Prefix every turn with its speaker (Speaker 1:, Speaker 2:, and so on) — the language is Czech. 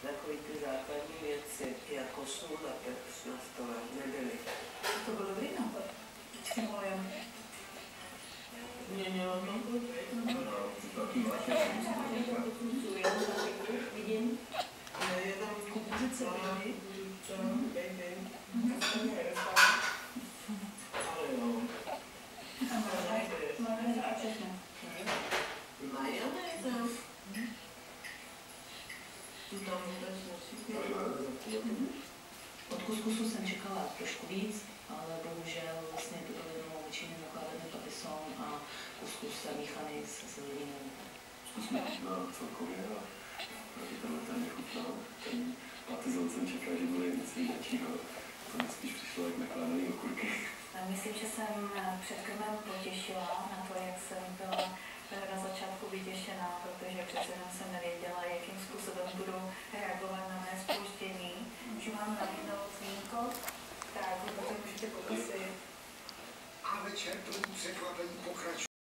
Speaker 1: Takový ty základní věci, jako sůl a pepř na stole, nebyly.
Speaker 2: To byl dobrý nápad. S tím olejem.
Speaker 1: Měnilo to?
Speaker 2: Vidím.
Speaker 1: Je tam
Speaker 2: Kukuřice,
Speaker 1: baby. Ale jo.
Speaker 2: Majonéza a všechno.
Speaker 1: Majonéza. Tu tam vůbec nesypěla.
Speaker 2: Od kuskusu jsem čekala trošku víc, ale bohužel vlastně to bylo jenom obyčejný nakládaný papison a kuskus zamíchaný s zeleninou.
Speaker 3: Zkusme na celkově a tenhle ten mě chutnal. Ten patizon jsem čekal, že bude nic většího. To mi spíš přišlo jak nakládaný okurky.
Speaker 2: Myslím, že jsem před krmem potěšila na to, jak jsem byla na začátku vytěšená, protože přece jenom jsem nevěděla, jakým způsobem budou reagovat na mé zpoždění. Už mám nabídnout vínko, tak potom můžete pokusit.
Speaker 4: A večer tomu překvapení pokračuje.